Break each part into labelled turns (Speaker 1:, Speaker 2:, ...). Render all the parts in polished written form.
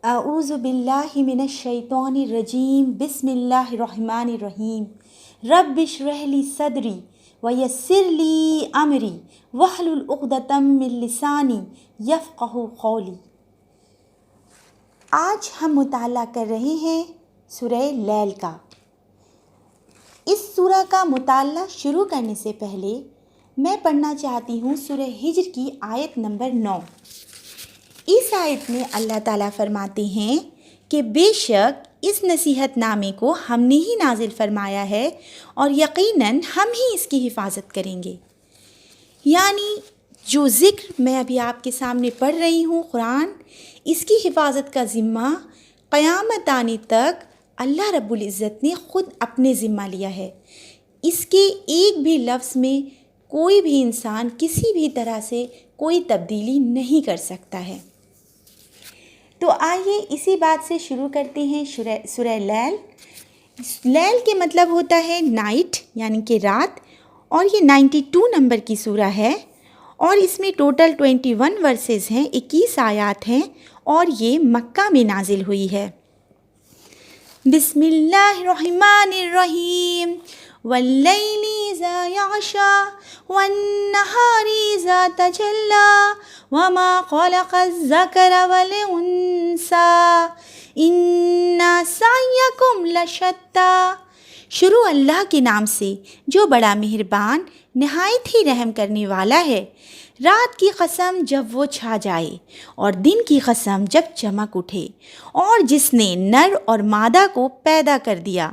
Speaker 1: اعوذ باللہ من الشیطان الرجیم بسم اللہ الرحمن الرحیم رب اشرح لی صدری ویسر لی امری واحلل عقدۃ من لسانی یفقہوا قولی۔ آج ہم مطالعہ کر رہے ہیں سورہ لیل کا۔ اس سورہ کا مطالعہ شروع کرنے سے پہلے میں پڑھنا چاہتی ہوں سورہ ہجر کی آیت نمبر 9۔ اس آیت میں اللہ تعالیٰ فرماتے ہیں کہ بے شک اس نصیحت نامے کو ہم نے ہی نازل فرمایا ہے اور یقیناً ہم ہی اس کی حفاظت کریں گے۔ یعنی جو ذکر میں ابھی آپ کے سامنے پڑھ رہی ہوں قرآن، اس کی حفاظت کا ذمہ قیامت آنے تک اللہ رب العزت نے خود اپنے ذمہ لیا ہے۔ اس کے ایک بھی لفظ میں کوئی بھی انسان کسی بھی طرح سے کوئی تبدیلی نہیں کر سکتا ہے۔ تو آئیے اسی بات سے شروع کرتے ہیں سورہ لیل۔ لیل کے مطلب ہوتا ہے نائٹ یعنی کہ رات، اور یہ 92 نمبر کی سورہ ہے اور اس میں ٹوٹل 21 ورسز ہیں، 21 آیات ہیں اور یہ مکہ میں نازل ہوئی ہے۔ بسم اللہ الرحمن الرحیم واللیل اذا یغشی والنہار اذا تجلی وما خلق الذکر والانثی ان سعیکم لشتی۔ شروع اللہ کے نام سے جو بڑا مہربان نہایت ہی رحم کرنے والا ہے۔ رات کی قسم جب وہ چھا جائے اور دن کی قسم جب چمک اٹھے، اور جس نے نر اور مادہ کو پیدا کر دیا،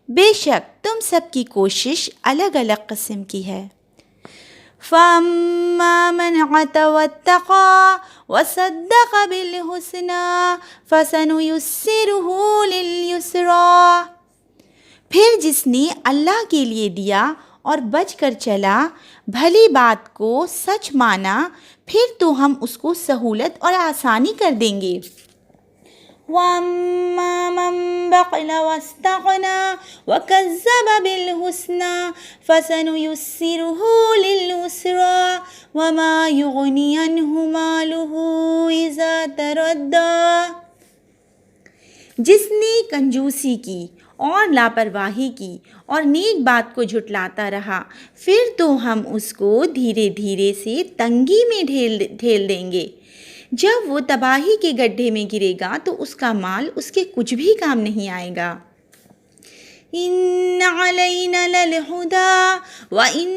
Speaker 1: بے شک تم سب کی کوشش الگ الگ قسم کی ہے۔ فَأَمَّا مَنْ عَتَى وَاتَّقَى وَصَدَّقَ بِالْحُسْنَى فَسَنُيَسِّرُهُ لِلْيُسْرَى۔ پھر جس نے اللہ کے لیے دیا اور بچ کر چلا، بھلی بات کو سچ مانا، پھر تو ہم اس کو سہولت اور آسانی کر دیں گے۔ وَأَمَّا مَنْ بَخِلَ وَاسْتَغْنَى وَكَذَّبَ بِالْحُسْنَى فَسَنُيَسِّرُهُ لِلْيُسْرَى وَمَا يُغْنِي عَنْهُ مَالُهُ إِذَا تَرَدَّى۔ جس نے کنجوسی کی اور لاپرواہی کی اور نیک بات کو جھٹلاتا رہا، پھر تو ہم اس کو دھیرے دھیرے سے تنگی میں ڈھیل دیں گے۔ جب وہ تباہی کے گڈھے میں گرے گا تو اس کا مال اس کے کچھ بھی کام نہیں آئے گا۔ ان علینا للہدی وان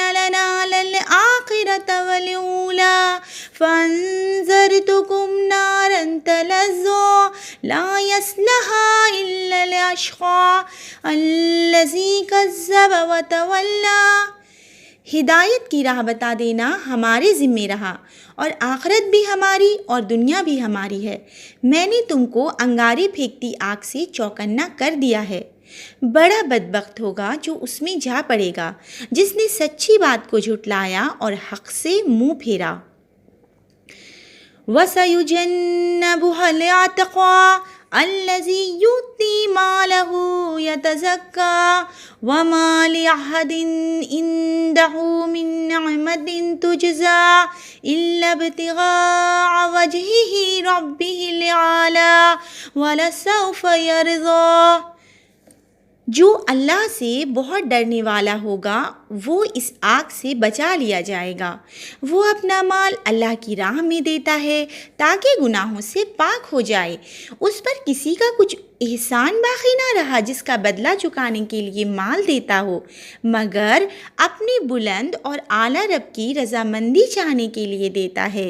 Speaker 1: لنا للآخرۃ والأولی فانذرتکم نارا تلظی لا یصلاها الا الاشقی الذی کذب وتولی۔ ہدایت کی راہ بتا دینا ہمارے ذمے رہا، اور آخرت بھی ہماری اور دنیا بھی ہماری ہے۔ میں نے تم کو انگارے پھینکتی آگ سے چوکنا کر دیا ہے۔ بڑا بدبخت ہوگا جو اس میں جا پڑے گا، جس نے سچی بات کو جھٹلایا اور حق سے منہ پھیرا۔ وَسَيُجَنَّبُهَا الْأَتْقَى الَّذِي يُؤْتِي مَالَهُ يَتَزَكَّى وَمَا لِأَحَدٍ عِندَهُ مِن نِّعْمَةٍ تُجْزَى إِلَّا ابْتِغَاءَ وَجْهِ رَبِّهِ الْأَعْلَى وَلَسَوْفَ يَرْضَىٰ۔ جو اللہ سے بہت ڈرنے والا ہوگا وہ اس آگ سے بچا لیا جائے گا۔ وہ اپنا مال اللہ کی راہ میں دیتا ہے تاکہ گناہوں سے پاک ہو جائے۔ اس پر کسی کا کچھ احسان باقی نہ رہا جس کا بدلہ چکانے کے لیے مال دیتا ہو، مگر اپنے بلند اور اعلیٰ رب کی رضامندی چاہنے کے لیے دیتا ہے۔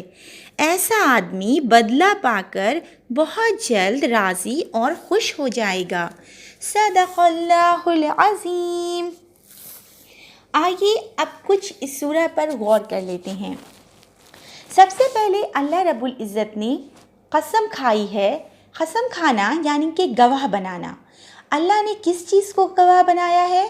Speaker 1: ایسا آدمی بدلہ پا کر بہت جلد راضی اور خوش ہو جائے گا۔ صدق اللہ العظیم۔ آئیے اب کچھ اس سورہ پر غور کر لیتے ہیں۔ سب سے پہلے اللہ رب العزت نے قسم کھائی ہے۔ قسم کھانا یعنی کہ گواہ بنانا۔ اللہ نے کس چیز کو گواہ بنایا ہے؟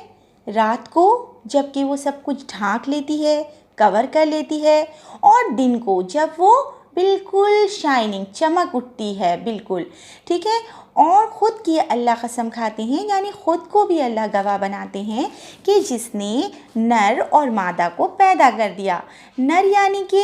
Speaker 1: رات کو، جب کہ وہ سب کچھ ڈھانک لیتی ہے، کور کر لیتی ہے، اور دن کو جب وہ بالکل شائننگ چمک اٹھتی ہے، بالکل ٹھیک ہے۔ اور خود کی اللہ قسم کھاتے ہیں، یعنی خود کو بھی اللہ گواہ بناتے ہیں کہ جس نے نر اور مادہ کو پیدا کر دیا۔ نر یعنی کہ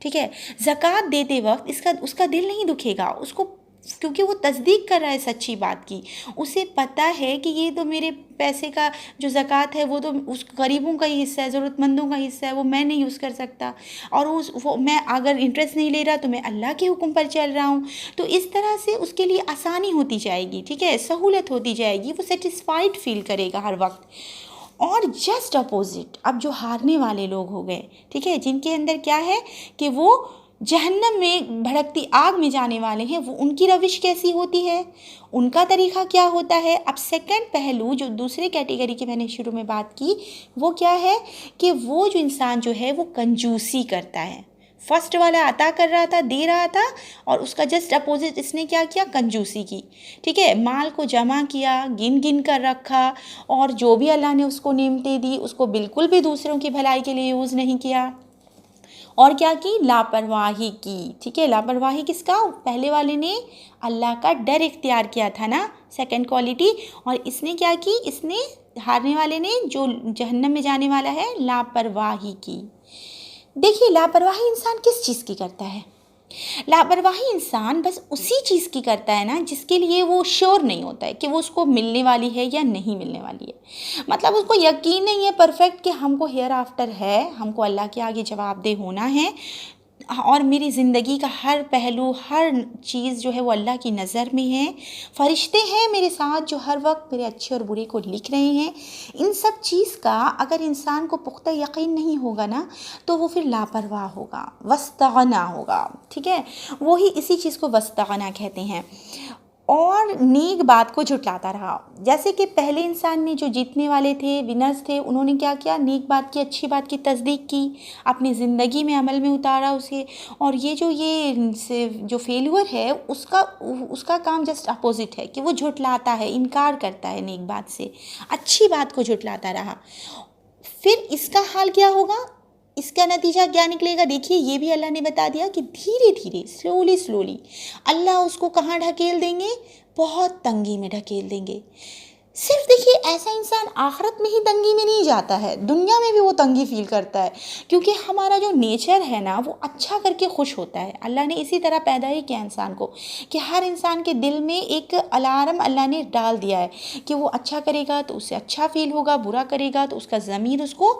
Speaker 1: ٹھیک ہے، زکوٰۃ دیتے وقت اس کا دل نہیں دکھے گا، اس کو، کیونکہ وہ تصدیق کر رہا ہے سچی بات کی، اسے پتہ ہے کہ یہ تو میرے پیسے کا جو زکوٰۃ ہے وہ تو اس غریبوں کا ہی حصہ ہے، ضرورت مندوں کا حصہ ہے، وہ میں نہیں یوز کر سکتا، اور وہ میں اگر انٹرسٹ نہیں لے رہا تو میں اللہ کے حکم پر چل رہا ہوں. تو اس طرح سے اس کے لیے آسانی ہوتی جائے گی، ٹھیک ہے، سہولت ہوتی جائے گی، وہ سیٹسفائیڈ فیل کرے گا ہر وقت. اور جسٹ اپوزٹ اب جو ہارنے والے لوگ ہو گئے، ٹھیک ہے، جن کے اندر کیا ہے کہ وہ جہنم میں بھڑکتی آگ میں جانے والے ہیں، وہ ان کی روش کیسی ہوتی ہے، ان کا طریقہ کیا ہوتا ہے. اب سیکنڈ پہلو جو دوسرے کیٹیگری کی میں نے شروع میں بات کی، وہ کیا ہے کہ وہ جو انسان جو ہے وہ کنجوسی کرتا ہے. فرسٹ والا عطا کر رہا تھا، دے رہا تھا، اور اس کا جسٹ اپوزٹ اس نے کیا کیا، کنجوسی کی. ٹھیک ہے، مال کو جمع کیا، گن گن کر رکھا، اور جو بھی اللہ نے اس کو نعمتیں دی اس کو بالکل بھی دوسروں کی بھلائی کے لیے یوز نہیں کیا. اور کیا کی، لاپرواہی کی. ٹھیک ہے، لاپرواہی کس کا، پہلے والے نے اللہ کا ڈر اختیار کیا تھا نا، سیکنڈ کوالٹی، اور اس نے کیا کی، اس نے ہارنے والے نے جو جہنم میں جانے والا ہے، لاپرواہی کی. دیکھیے لاپرواہی انسان کس چیز کی کرتا ہے، لاپرواہی انسان بس اسی چیز کی کرتا ہے نا جس کے لیے وہ شیور نہیں ہوتا ہے کہ وہ اس کو ملنے والی ہے یا نہیں ملنے والی ہے. مطلب اس کو یقین نہیں ہے پرفیکٹ کہ ہم کو ہیئر آفٹر ہے، ہم کو اللہ کے آگے جواب دہ ہونا ہے، اور میری زندگی کا ہر پہلو، ہر چیز جو ہے وہ اللہ کی نظر میں ہے، فرشتے ہیں میرے ساتھ جو ہر وقت میرے اچھے اور برے کو لکھ رہے ہیں. ان سب چیز کا اگر انسان کو پختہ یقین نہیں ہوگا نا تو وہ پھر لاپرواہ ہوگا، واستغنا ہوگا. ٹھیک ہے، وہی اسی چیز کو واستغنا کہتے ہیں. اور نیک بات کو جھٹلاتا رہا، جیسے کہ پہلے انسان نے جو جیتنے والے تھے، ونرز تھے، انہوں نے کیا کیا، نیک بات کی، اچھی بات کی تصدیق کی، اپنی زندگی میں عمل میں اتارا اسے. اور یہ جو فیلور ہے اس کا کام جسٹ اپوزٹ ہے کہ وہ جھٹلاتا ہے، انکار کرتا ہے نیک بات سے، اچھی بات کو جھٹلاتا رہا. پھر اس کا حال کیا ہوگا، اس کا نتیجہ کیا نکلے گا. دیکھیے یہ بھی اللہ نے بتا دیا کہ دھیرے دھیرے، سلولی اللہ اس کو کہاں ڈھکیل دیں گے، بہت تنگی میں ڈھکیل دیں گے. صرف دیکھیے ایسا انسان آخرت میں ہی تنگی میں نہیں جاتا ہے، دنیا میں بھی وہ تنگی فیل کرتا ہے، کیونکہ ہمارا جو نیچر ہے نا وہ اچھا کر کے خوش ہوتا ہے. اللہ نے اسی طرح پیدا ہی کیا انسان کو کہ ہر انسان کے دل میں ایک الارم اللہ نے ڈال دیا ہے کہ وہ اچھا کرے گا تو اسے اچھا فیل ہوگا، برا کرے گا تو اس کا ضمیر اس کو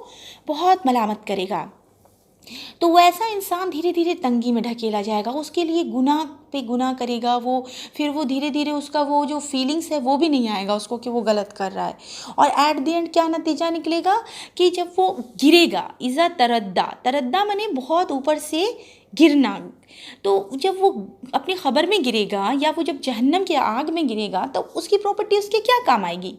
Speaker 1: بہت ملامت کرے گا. تو ویسا انسان دھیرے دھیرے تنگی میں ڈھکیلا جائے گا، اس کے لیے گناہ پہ گناہ کرے گا وہ، پھر وہ دھیرے دھیرے اس کا وہ جو فیلنگس ہے وہ بھی نہیں آئے گا اس کو کہ وہ غلط کر رہا ہے. اور ایٹ دی اینڈ کیا نتیجہ نکلے گا کہ جب وہ گرے گا، اذا تردہ مانے بہت اوپر سے گرنا، تو جب وہ اپنی خبر میں گرے گا یا وہ جب جہنم کی آگ میں گرے گا تو اس کی پراپرٹی اس کے کیا کام آئے گی.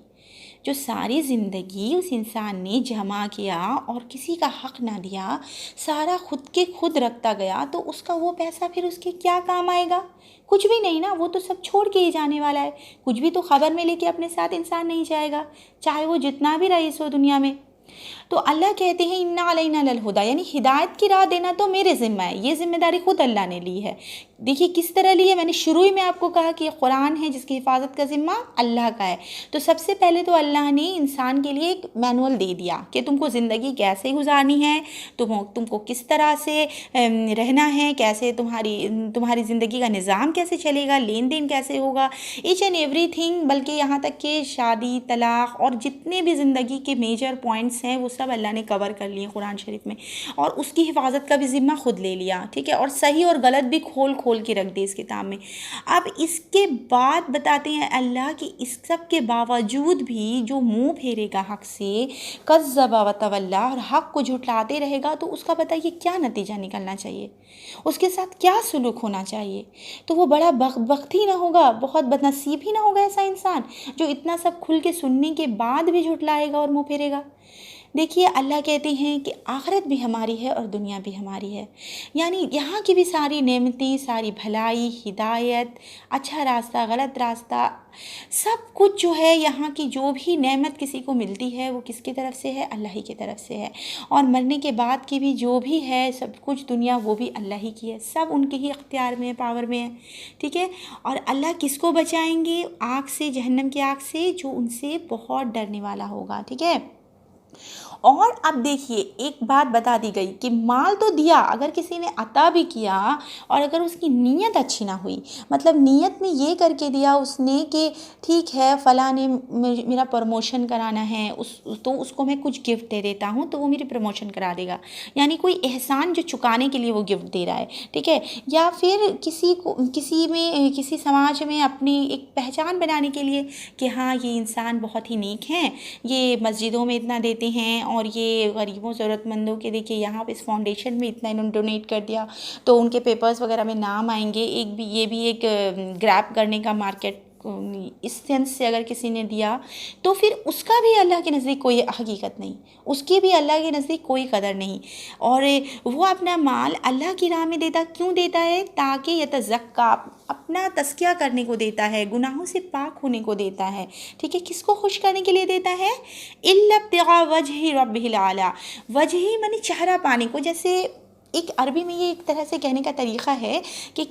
Speaker 1: جو ساری زندگی اس انسان نے جمع کیا اور کسی کا حق نہ دیا، سارا خود کے خود رکھتا گیا، تو اس کا وہ پیسہ پھر اس کے کیا کام آئے گا، کچھ بھی نہیں نا، وہ تو سب چھوڑ کے ہی جانے والا ہے. کچھ بھی تو خبر میں لے کے اپنے ساتھ انسان نہیں جائے گا، چاہے وہ جتنا بھی رئیس ہو دنیا میں. تو اللہ کہتے ہیں انا علینا للہدی، یعنی ہدایت کی راہ دینا تو میرے ذمہ ہے، یہ ذمہ داری خود اللہ نے لی ہے. دیکھیے کس طرح لی ہے، میں نے شروع ہی میں آپ کو کہا کہ یہ قرآن ہے جس کی حفاظت کا ذمہ اللہ کا ہے. تو سب سے پہلے تو اللہ نے انسان کے لیے ایک مینول دے دیا کہ تم کو زندگی کیسے گزارنی ہے، تم کو کس طرح سے رہنا ہے، کیسے تمہاری زندگی کا نظام کیسے چلے گا، لین دین کیسے ہوگا، ایچ اینڈ ایوری تھنگ، بلکہ یہاں تک کہ شادی، طلاق اور جتنے بھی زندگی کے میجر پوائنٹس ہیں وہ سب اللہ نے کور کر لیے قرآن شریف میں، اور اس کی حفاظت کا بھی ذمہ خود لے لیا. ٹھیک ہے، اور صحیح اور غلط بھی کھول کے رکھ دے اس کتاب میں. اب اس کے بعد بتاتے ہیں اللہ کہ اس سب کے باوجود بھی جو منہ پھیرے گا حق سے، کذب وتولی، اور حق کو جھٹلاتے رہے گا، تو اس کا بتائیے کیا نتیجہ نکلنا چاہیے، اس کے ساتھ کیا سلوک ہونا چاہیے. تو وہ بڑا بخت ہی نہ ہوگا، بہت بد نصیب ہی نہ ہوگا ایسا انسان جو اتنا سب کھل کے سننے کے بعد بھی جھٹلائے گا اور منہ پھیرے گا. دیکھیے اللہ کہتے ہیں کہ آخرت بھی ہماری ہے اور دنیا بھی ہماری ہے، یعنی یہاں کی بھی ساری نعمتیں، ساری بھلائی، ہدایت، اچھا راستہ، غلط راستہ، سب کچھ جو ہے یہاں کی جو بھی نعمت کسی کو ملتی ہے وہ کس کی طرف سے ہے، اللہ ہی کی طرف سے ہے. اور مرنے کے بعد کی بھی جو بھی ہے سب کچھ دنیا وہ بھی اللہ ہی کی ہے، سب ان کے ہی اختیار میں ہے، پاور میں ہے. ٹھیک ہے، اور اللہ کس کو بچائیں گے آگ سے، جہنم کی آگ سے، جو ان سے بہت ڈرنے والا ہوگا. ٹھیک ہے، اور اب دیکھیے ایک بات بتا دی گئی کہ مال تو دیا، اگر کسی نے عطا بھی کیا اور اگر اس کی نیت اچھی نہ ہوئی، مطلب نیت میں یہ کر کے دیا اس نے کہ ٹھیک ہے فلاں نے میرا پروموشن کرانا ہے، تو اس کو میں کچھ گفٹ دے دیتا ہوں تو وہ میری پروموشن کرا دے گا، یعنی کوئی احسان جو چکانے کے لیے وہ گفٹ دے رہا ہے، ٹھیک ہے، یا پھر کسی سماج میں اپنی ایک پہچان بنانے کے لیے کہ ہاں یہ انسان بہت ہی نیک ہیں، یہ مسجدوں میں اتنا دیتے ہیں اور یہ غریبوں ضرورت مندوں کے دیکھیے یہاں پہ اس فاؤنڈیشن میں اتنا انہوں نے ڈونیٹ کر دیا تو ان کے پیپرز وغیرہ میں نام آئیں گے، یہ بھی ایک گریب کرنے کا مارکیٹ اس سینس سے اگر کسی نے دیا تو پھر اس کا بھی اللہ کے نزدیک کوئی حقیقت نہیں، اس کی بھی اللہ کے نزدیک کوئی قدر نہیں، اور وہ اپنا مال اللہ کی راہ میں دیتا کیوں دیتا ہے؟ تاکہ یتزکا، اپنا تزکیہ کرنے کو دیتا ہے، گناہوں سے پاک ہونے کو دیتا ہے، ٹھیک ہے، کس کو خوش کرنے کے لیے دیتا ہے؟ الا ابتغاء وجہ ربہ الاعلیٰ، وجہ معنی چہرہ پانے کو، جیسے ایک عربی میں یہ ایک طرح سے کہنے کا طریقہ ہے کہ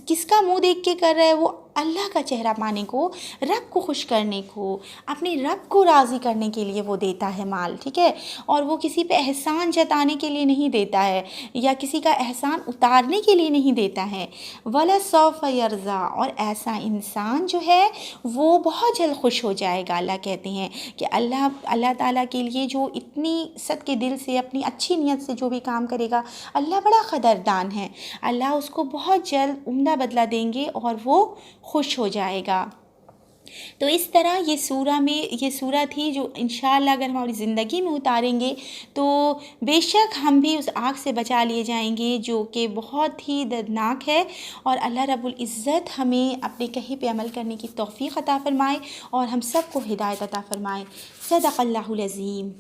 Speaker 1: کس کا منہ دیکھ کے کر رہا ہے، وہ اللہ کا چہرہ پانے کو، رب کو خوش کرنے کو، اپنے رب کو راضی کرنے کے لیے وہ دیتا ہے مال، ٹھیک ہے، اور وہ کسی پہ احسان جتانے کے لیے نہیں دیتا ہے یا کسی کا احسان اتارنے کے لیے نہیں دیتا ہے، وَلَسَوْفَ يَرْضَىٰ، اور ایسا انسان جو ہے وہ بہت جلد خوش ہو جائے گا۔ اللہ کہتے ہیں کہ اللہ تعالیٰ کے لیے جو اتنی صدقے دل سے اپنی اچھی نیت سے جو بھی کام کرے گا، اللہ بڑا قدردان ہے، اللہ اس کو بہت جلد عمدہ بدلہ دیں گے اور وہ خوش ہو جائے گا۔ تو اس طرح یہ سورہ تھی جو انشاءاللہ اگر ہم ہماری زندگی میں اتاریں گے تو بے شک ہم بھی اس آگ سے بچا لیے جائیں گے جو کہ بہت ہی دردناک ہے، اور اللہ رب العزت ہمیں اپنے کہے پہ عمل کرنے کی توفیق عطا فرمائے اور ہم سب کو ہدایت عطا فرمائے۔ صدق اللہ العظیم۔